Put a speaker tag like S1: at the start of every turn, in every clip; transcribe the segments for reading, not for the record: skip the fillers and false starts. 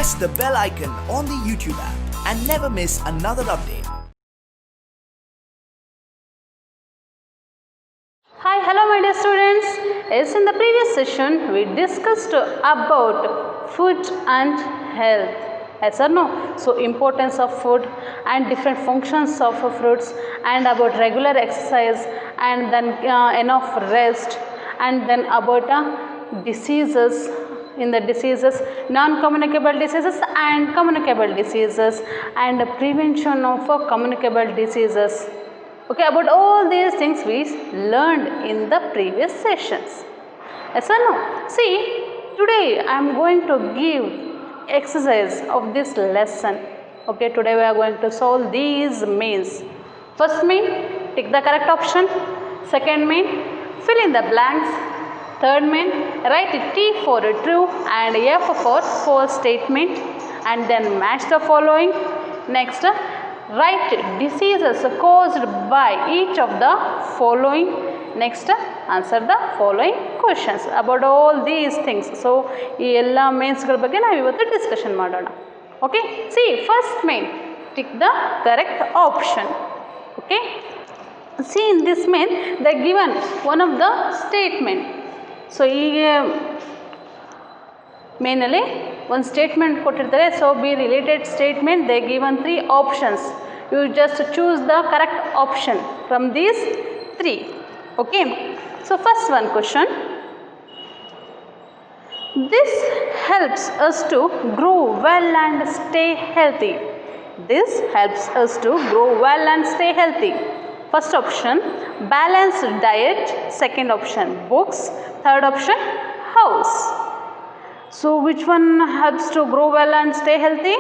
S1: press the bell icon on the YouTube app and never miss another update.
S2: Hi, hello my dear students. As in the previous session, we discussed about food and health. Yes or no? So, importance of food and different functions of fruits, and about regular exercise, and then enough rest, and then about diseases. In the diseases, non-communicable diseases and communicable diseases, and prevention of communicable diseases. Okay, about all these things we learned in the previous sessions. Yes or no? See, today I am going to give exercise of this lesson. Okay, today we are going to solve these means. First mean, tick the correct option. Second mean, fill in the blanks. Third mean, write T for true and F for false statement, and then match the following. Next, write diseases caused by each of the following. Next, answer the following questions about all these things. So, ಈ ಎಲ್ಲ ಮೇನ್ಸ್ಗಳ ಬಗ್ಗೆ ನಾವು ಇವತ್ತು discussion ಮಾಡೋಣ. Okay, see, first main, tick the correct option. Okay, see, in this main they given one of the statement. So ಈಗ ಮೇನಲ್ಲಿ ಒಂದು statement ಕೊಟ್ಟಿರ್ತಾರೆ. So B related statement they given 3 options. You just choose the correct option from these 3. Okay, so first one question. This helps us to grow well and stay healthy. This helps us to grow well and stay healthy. First option, balanced diet. Second option, books. Third option, house. So which one helps to grow well and stay healthy?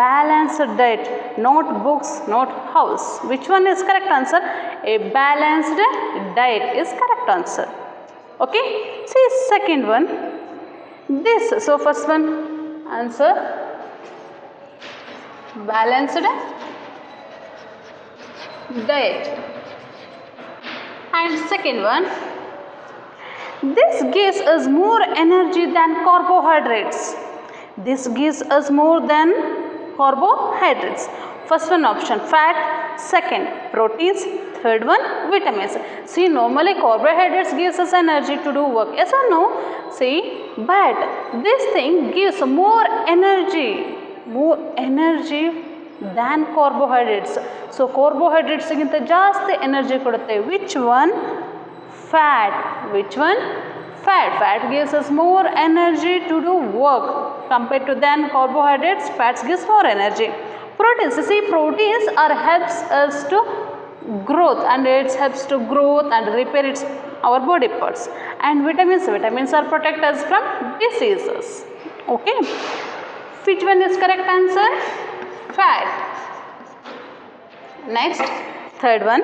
S2: Balanced diet, not books, not house. Which one is correct answer? A balanced diet is correct answer. Okay, see second one, this. So first one answer, balanced diet, and second one, this gives us more energy than carbohydrates. This gives us more than carbohydrates. First one option, fat. Second, proteins. Third one, vitamins. See, normally carbohydrates gives us energy to do work. Yes or no? See, but this thing gives more energy than carbohydrates. So carbohydrates ಗಿಂತ ಜಾಸ್ತಿ energy ಕೊಡುತ್ತೆ. Which one? Fat. Which one? Fat. Fat gives us more energy to do work compared to than carbohydrates. Fats gives more energy. Proteins. See, proteins are helps us to growth, and it helps to growth and repair our body parts. And vitamins. Vitamins are protect us from diseases. Okay. Which one is correct answer? Fat. Next, third one,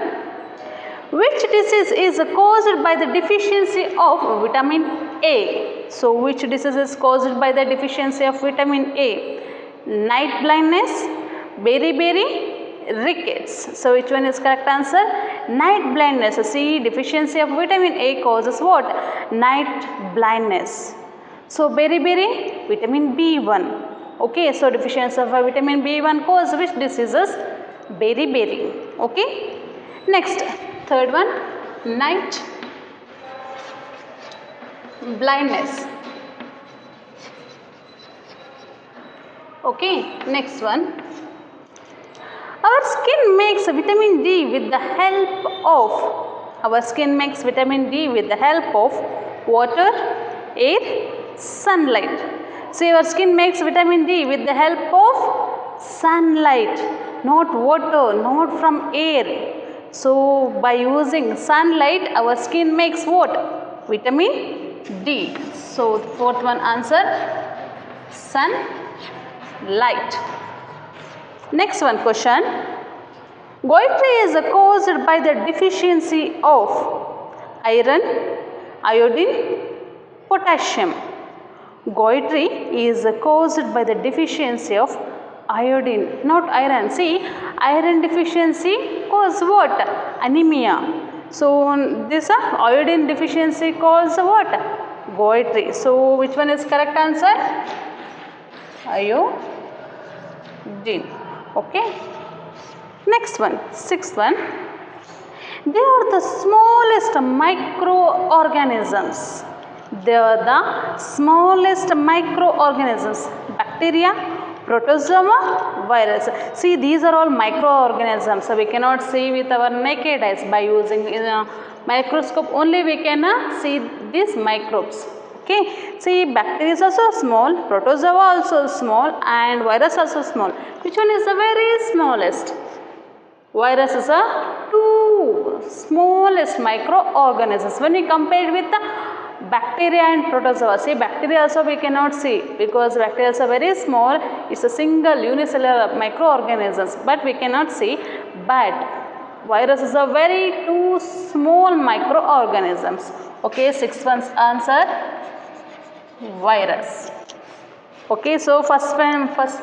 S2: which disease is caused by the deficiency of vitamin A? So which disease is caused by the deficiency of vitamin A? Night blindness, beriberi, rickets. So which one is correct answer? Night blindness. See, deficiency of vitamin A causes what? Night blindness. So beriberi, vitamin B1. Okay, so deficiency of vitamin B1 cause which diseases? Beriberi. Okay, next, third one, night blindness. Okay, next one, our skin makes vitamin D with the help of water, air, sunlight. So your skin makes vitamin D with the help of sunlight, not water, not from air. So by using sunlight, our skin makes what? Vitamin D. So fourth one answer, sunlight. Next one question, goitre is caused by the deficiency of iron, iodine, potassium. Goitre is caused by the deficiency of iodine, not iron. See, iron deficiency cause what? Anemia. So this iodine deficiency cause what? Goitre. So which one is correct answer? iodine. Okay. Next one, sixth one. They are the smallest microorganisms. They are the smallest microorganisms. Bacteria, protozoa, virus. See, these are all microorganisms. So we cannot see with our naked eyes. By using microscope only we can see these microbes. Okay. See, bacteria is also small, protozoa also small, and virus also small. Which one is the very smallest? Virus is the two smallest microorganisms. When we compare with the bacteria and protozoa, see, bacteria also we cannot see because bacteria is very small. It's a single unicellular microorganisms, but we cannot see. But virus is a very two small microorganisms. Okay, sixth one's answer, virus. Okay, so first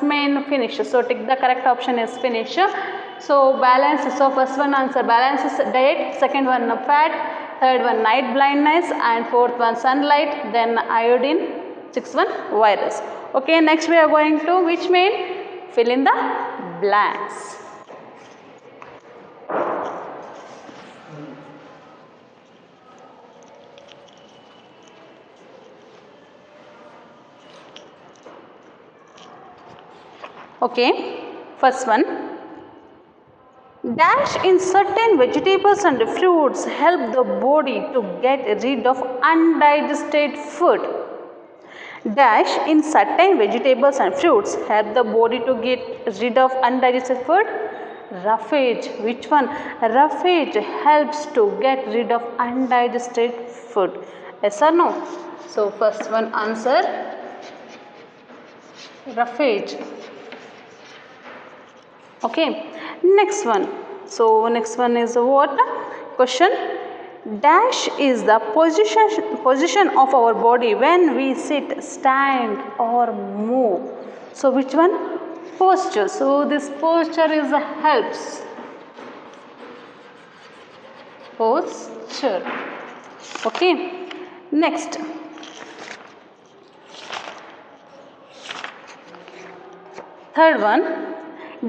S2: main finish. So take the correct option is finish. So balance. So first one answer balance is diet. Second one fat. Third one night blindness, and fourth one sunlight. Then iodine. Sixth one virus. Okay, next we are going to which main? Fill in the blanks. Okay, first one. Dash in certain vegetables and fruits help the body to get rid of undigested food. Dash in certain vegetables and fruits help the body to get rid of undigested food. Roughage. Which one? Roughage helps to get rid of undigested food. Yes or no? So first one answer, roughage. Okay, next one. So next one is what? Question. Dash is the position of our body when we sit, stand or move. So which one? Posture. So this posture is helps. Posture. Okay. Next. Third one.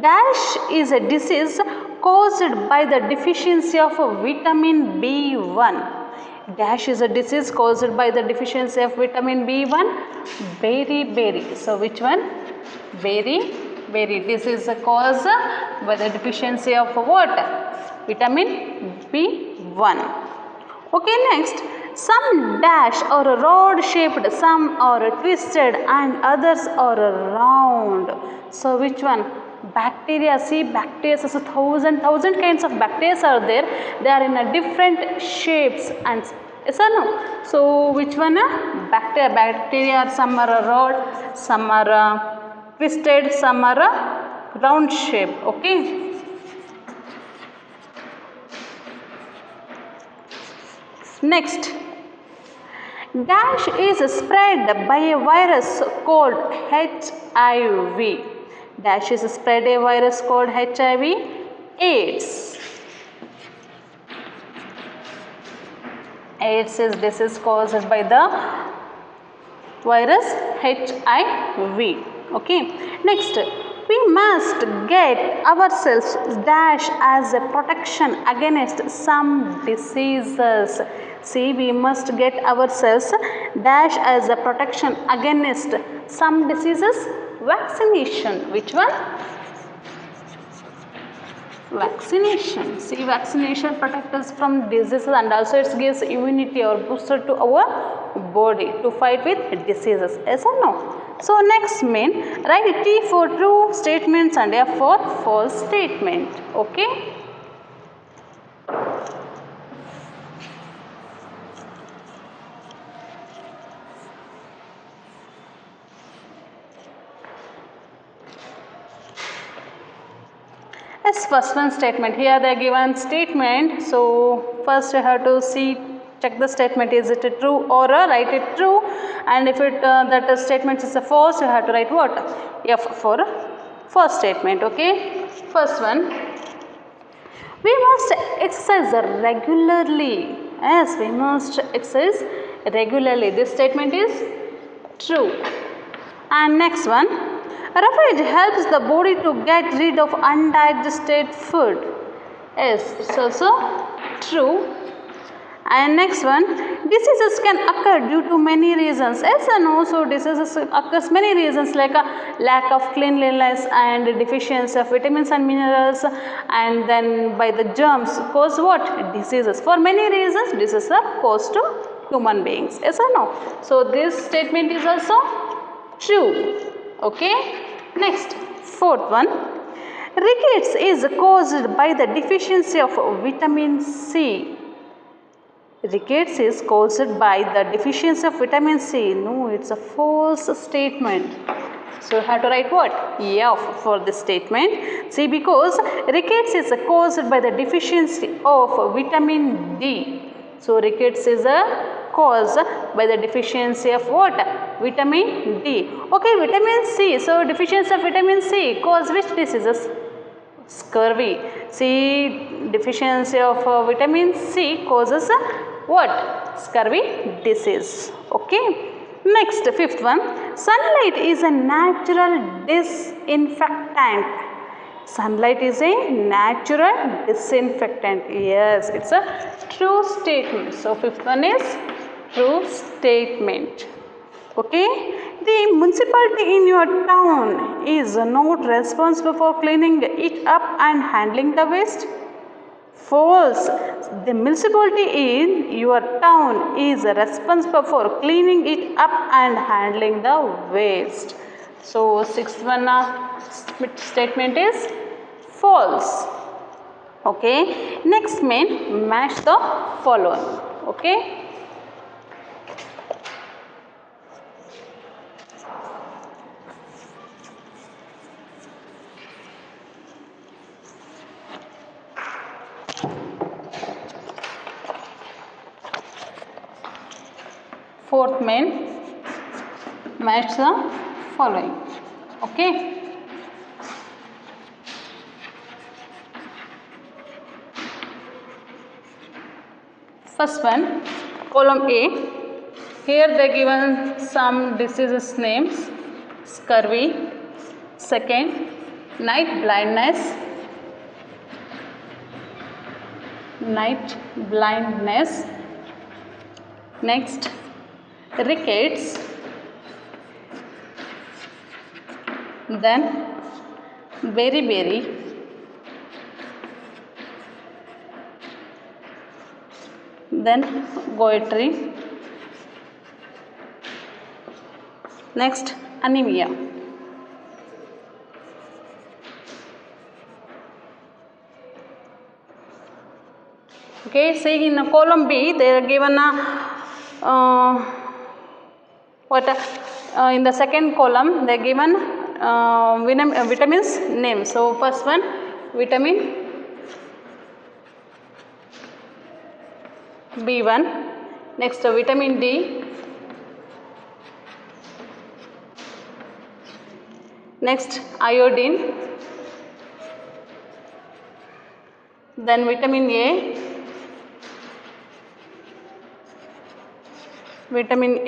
S2: Dash is a disease caused by the deficiency of vitamin B1. Dash is a disease caused by the deficiency of vitamin B1. Beriberi. So which one? Beriberi. This is caused by the deficiency of what? Vitamin B1. Okay, next. Some dash are rod shaped, some are twisted, and others are round. So which one? Bacteria. See, bacteria, so thousand kinds of bacteria are there. They are in a different shapes and yes or no? So which one? Bacteria. Some are rod, some are twisted, some are round shape. Okay. Next. Dash is spread by a virus called HIV. Dash is spread a virus called HIV AIDS. AIDS is disease caused by the virus HIV. Okay. Next, we must get ourselves dash as a protection against some diseases. See, we must get ourselves dash as a protection against some diseases. Vaccination. Which one? Vaccination. See, vaccination protects us from diseases and also it gives immunity or booster to our body to fight with diseases. Yes or no? So next main, write T for true statements and F for false statement. Okay. Yes, first one statement. Here they are given statement. So first you have to see, check the statement, is it a true or a write it true, and if it that statement is a false, you have to write what? F for first statement. Okay. First one. We must exercise regularly. Yes, we must exercise regularly. This statement is true. And next one. Roughage helps the body to get rid of undigested food. Yes, it's also true. And next one, diseases can occur due to many reasons. Yes and no, so diseases occurs many reasons like a lack of cleanliness and deficiency of vitamins and minerals, and then by the germs cause what? Diseases. For many reasons diseases are caused to human beings. Yes or no? So this statement is also true. Okay. Next, fourth one, rickets is caused by the deficiency of vitamin C. Rickets is caused by the deficiency of vitamin C. No, it's a false statement. So you have to write what? F for this statement. See, because rickets is caused by the deficiency of vitamin D. So rickets is a cause by the deficiency of what? Vitamin D. Okay, vitamin C. So deficiency of vitamin C cause which diseases? Scurvy. See, deficiency of vitamin C causes what? Scurvy disease. Okay. Next, fifth one, sunlight is a natural disinfectant. Sunlight is a natural disinfectant. Yes, it's a true statement. So fifth one is true statement. Okay. The municipality in your town is not responsible for cleaning it up and handling the waste. False. The municipality in your town is responsible for cleaning it up and handling the waste. So sixth one statement is false. Okay. Next main, match the following. Okay. Fourth main, match the following. Okay. First one, column A. Here they given some diseases names. Scurvy. Second, night blindness. Night blindness. Next, rickets, then beriberi, then goitre, next anemia. Okay, see in column B they are given a in the second column they are given vitamins name. So first one, vitamin B1, next vitamin D, next iodine, then vitamin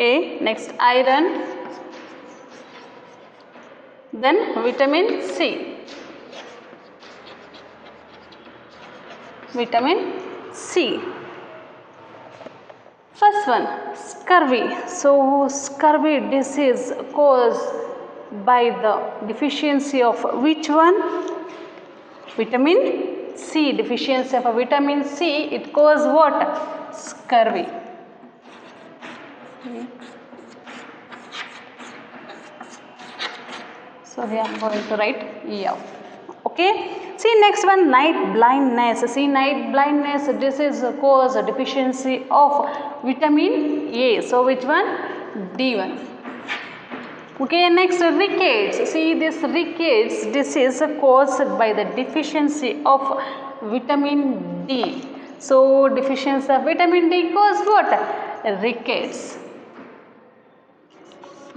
S2: A, next iron, then vitamin C. First one, scurvy. So scurvy disease caused by the deficiency of which one? Vitamin C. Deficiency of vitamin C, it causes what? Scurvy. So here I am going to write F. Okay. See next one, night blindness. See night blindness, this is cause deficiency of vitamin A. So which one? D1. Okay, next rickets. See this rickets, this is caused by the deficiency of vitamin D. So deficiency of vitamin D cause what? Rickets.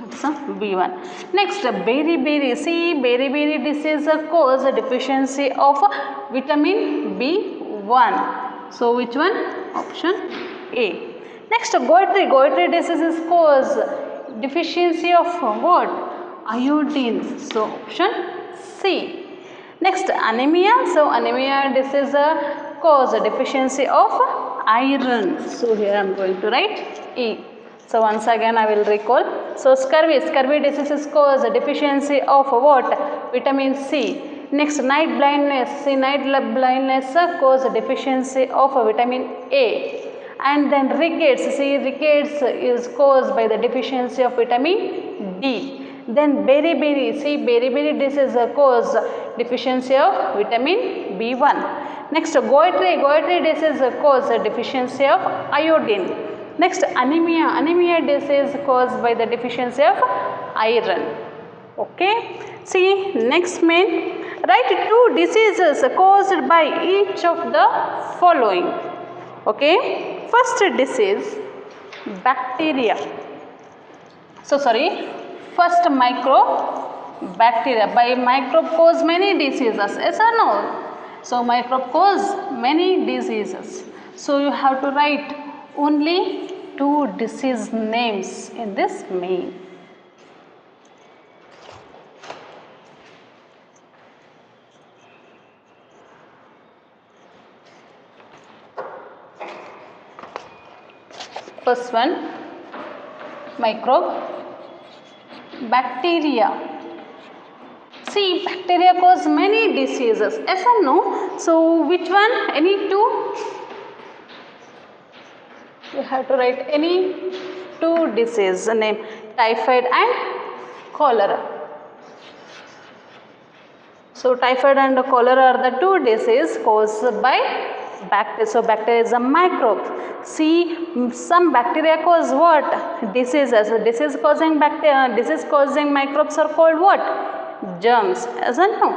S2: It's a B1. Next, beriberi. See, beriberi disease cause a deficiency of vitamin B1. So, which one? Option A. Next, goitre. Goitre disease is cause deficiency of what? iodine. So option C. Next, anemia. So anemia, this is a cause a deficiency of iron. So here I am going to write E. So once again I will recall. So scurvy disease is cause a deficiency of what? Vitamin C. Next, night blindness. See, night blindness cause a deficiency of vitamin A. And then rickets. See, rickets is caused by the deficiency of vitamin D. Then beriberi. See, beriberi disease cause deficiency of vitamin B1. Next, goitre disease cause deficiency of iodine. Next, anemia disease caused by the deficiency of iron. Okay. See, next main, write 2 diseases caused by each of the following. Okay. First disease, bacteria. First microbacteria. By microbe cause many diseases. Yes or no? So microbe cause many diseases. So you have to write only 2 disease names in this main. First one, microbe, bacteria. See, bacteria cause many diseases. Yes or no? So which one? Any 2? You have to write any 2 disease name, typhoid and cholera. So typhoid and cholera are the 2 diseases caused by bacteria. So bacteria is a microbe. See, some bacteria cause what? Diseases. Disease causing bacteria, disease causing microbes are called what? Germs. Isn't no?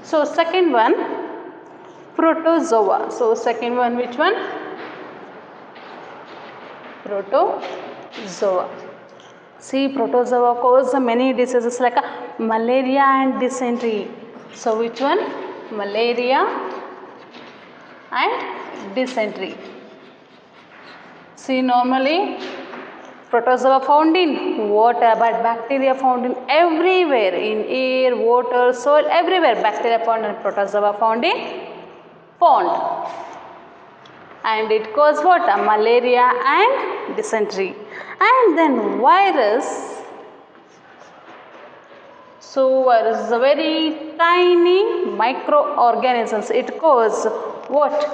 S2: So second one, protozoa. So second one, which one? Protozoa. See, protozoa cause many diseases like malaria and dysentery. So which one? Malaria and dysentery. See, normally protozoa found in water, but bacteria found in everywhere, in air, water, soil, everywhere. Bacteria found and protozoa found in pond. And it causes what? Malaria and dysentery. And then virus. So virus is a very tiny microorganisms. It causes what?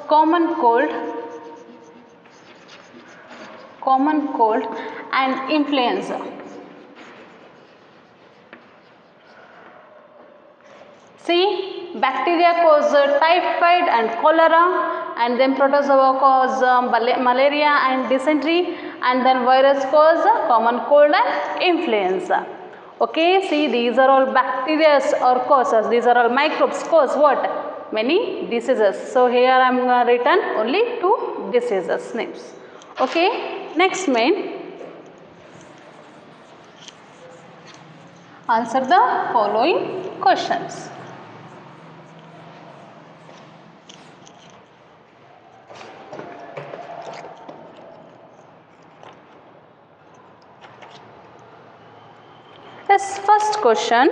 S2: Common cold and influenza. See, bacteria cause typhoid and cholera, and then protozoa cause malaria and dysentery, and then virus cause common cold and influenza. Okay, see, these are all bacteria or causes. These are all microbes cause what? Many diseases. So here I am written only 2 diseases names. Okay, next main. Answer the following questions. Yes, first question.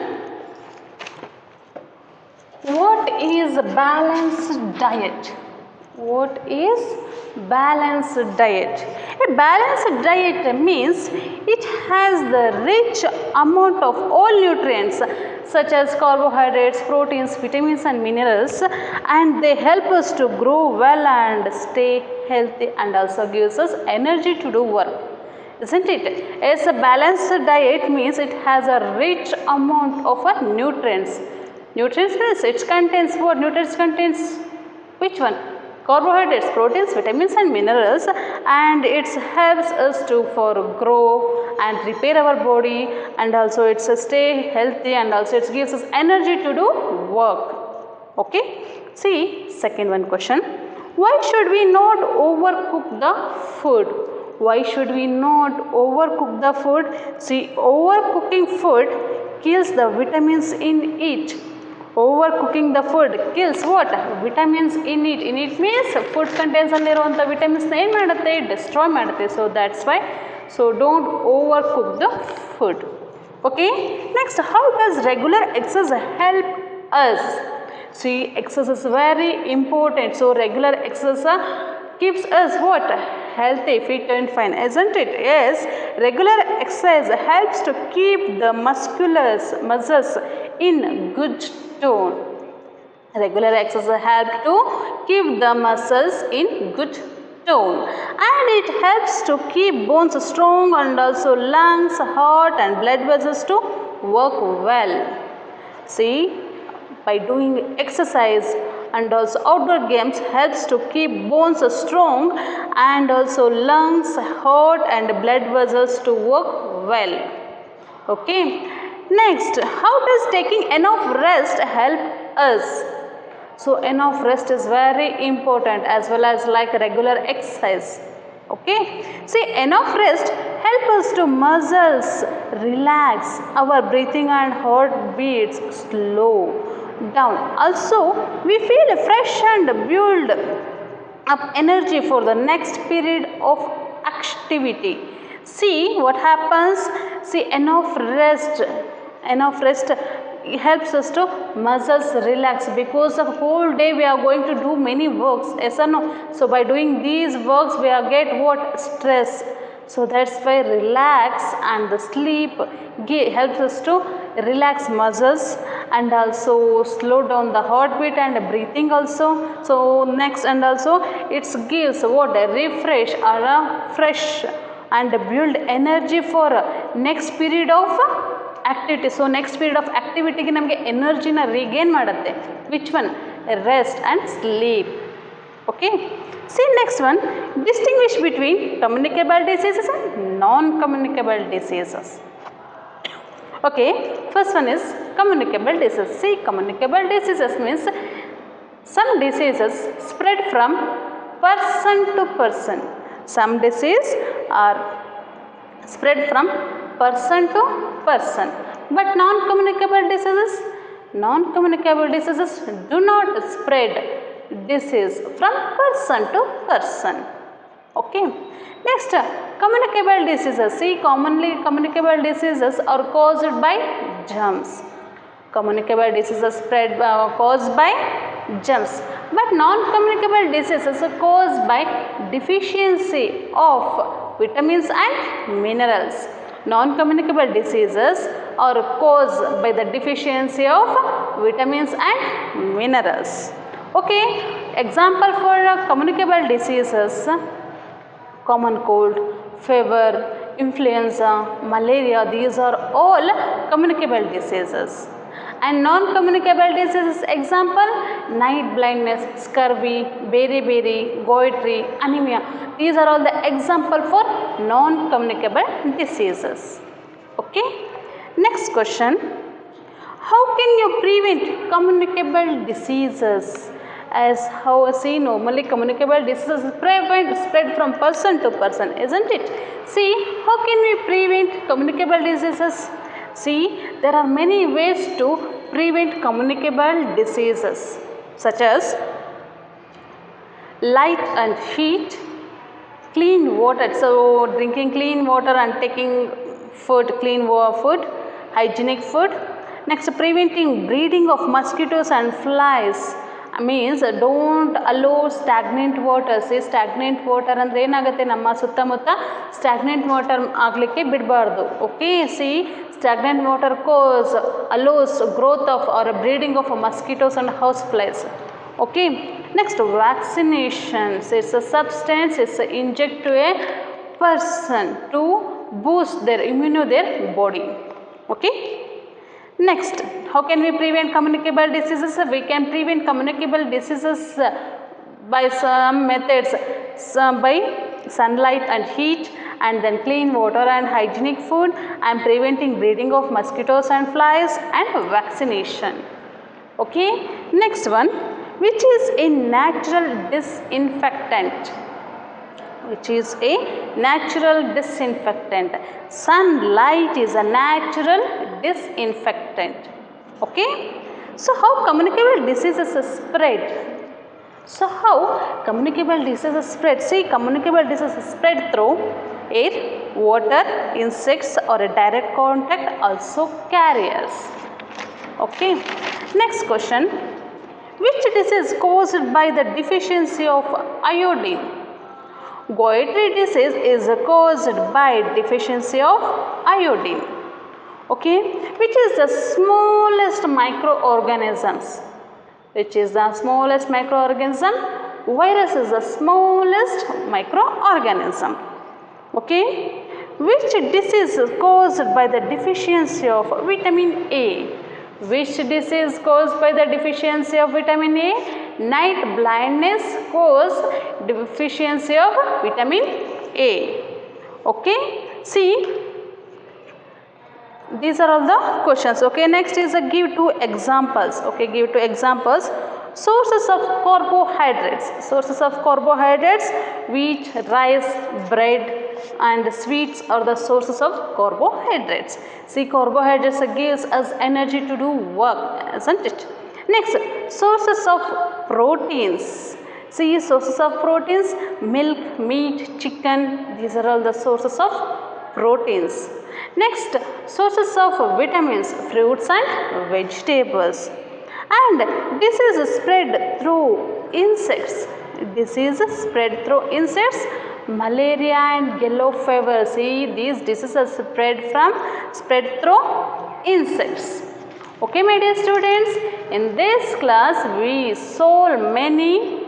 S2: What is balanced diet? What is balanced diet? A balanced diet means it has the rich amount of all nutrients such as carbohydrates, proteins, vitamins and minerals, and they help us to grow well and stay healthy, and also gives us energy to do work. Isn't it? As a balanced diet means it has a rich amount of nutrients. Nutrients means it contains what? Nutrients contains which one? Carbohydrates, proteins, vitamins and minerals, and it helps us to grow and repair our body, and also it's stay healthy, and also it gives us energy to do work. Okay. See, second one question. Why should we not overcook the food? Why should we not overcook the food? See, overcooking food kills the vitamins in it. Overcooking the food kills what? Vitamins in it. In it means food contains the vitamins destroy madutte. So that's why. So don't overcook the food. Okay, next, how does regular exercise help us? See, exercise is very important. So, regular exercise keeps us what? Healthy, fit and fine, isn't it? Yes, regular exercise helps to keep the muscles in good tone. Regular exercise help to keep the muscles in good tone, and it helps to keep bones strong and also lungs, heart and blood vessels to work well. See, by doing exercise and also outdoor games helps to keep bones strong and also lungs, heart and blood vessels to work well. Okay. Next, how does taking enough rest help us? So, enough rest is very important as well as like regular exercise. Okay. See, enough rest help us to muscles relax, our breathing and heart beats slow down. Also, we feel fresh and build up energy for the next period of activity. See what happens. See, enough rest helps us to muscles relax, because the whole day we are going to do many works, yes or no? So by doing these works we are get what? Stress. So that's why relax and the sleep helps us to relax muscles and also slow down the heartbeat and breathing also. So next, and also it gives what? A refresh or a fresh and build energy for next period of activity. So next period of activity ಗೆ ನಮಗೆ ಎನರ್ಜಿನ ರಿಗೇನ್ ಮಾಡುತ್ತೆ. Which one? Rest and sleep. Okay. See next one, distinguish between communicable diseases and non-communicable diseases. Okay, first one is communicable diseases. See, communicable diseases means some diseases spread from person to person. Some disease are spread from person to person, but non-communicable diseases do not spread disease from person to person. Okay. Next, communicable diseases. See, commonly communicable diseases are caused by germs. Communicable diseases caused by germs, but non-communicable diseases are caused by deficiency of vitamins and minerals. Non-communicable diseases are caused by the deficiency of vitamins and minerals. Okay, example for communicable diseases: common cold, fever, influenza, malaria. These are all communicable diseases. And non-communicable diseases, example: night blindness, scurvy, beriberi, goitre, anemia. These are all the example for non-communicable diseases. Okay. Next question: how can you prevent communicable diseases? As how I see, normally communicable diseases spread from person to person, isn't it? See, how can we prevent communicable diseases? See, there are many ways to prevent communicable diseases, such as light and heat, clean water, so drinking clean water and taking food, food, hygienic food. Next, preventing breeding of mosquitoes and flies. Means don't allow stagnant water. See, stagnant water ಅಂದ್ರೆ ಏನಾಗುತ್ತೆ, ನಮ್ಮ ಸುತ್ತಮುತ್ತ stagnant water ಆಗಲಿಕ್ಕೆ ಬಿಡಬಾರ್ದು. Okay, see, stagnant water allows growth of or breeding of mosquitoes and house flies. Okay. Next, vaccinations. It's a substance, it's inject to a person to boost their body. Okay. Next, how can we prevent communicable diseases? We can prevent communicable diseases by some methods, by sunlight and heat, and then clean water and hygienic food, and preventing breeding of mosquitoes and flies, and vaccination. Okay. Next one, which is a natural disinfectant? Which is a natural disinfectant? Sunlight is a natural disinfectant. Okay. So how communicable diseases spread? So how communicable diseases spread? See, communicable diseases spread through air, water, insects or a direct contact, also carriers. Okay. Next question. Which disease caused by the deficiency of iodine? Goitre disease is caused by deficiency of iodine. Okay. Which is the smallest microorganisms? Which is the smallest microorganism? Virus is the smallest microorganism. Okay. Which disease is caused by the deficiency of vitamin A? Which disease caused by the deficiency of vitamin A? Night blindness causes deficiency of vitamin A. Okay. See, these are all the questions. Okay. Next is give two examples. Okay. Give two examples. Sources of carbohydrates. Sources of carbohydrates: wheat, rice, bread and sweets are the sources of carbohydrates. See, carbohydrates gives us energy to do work, isn't it? Next, sources of proteins. See, sources of proteins: milk, meat, chicken. These are all the sources of proteins. Next, sources of vitamins: fruits and vegetables. And disease spread through insects. Disease spread through insects: malaria and yellow fever. See, these diseases spread through insects. Okay, my dear students, in this class we solve many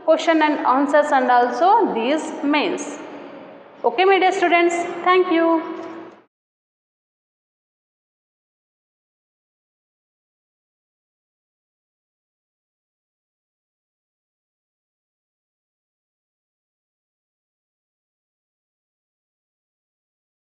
S2: question and answers and also these mains. Okay, my dear students, thank you.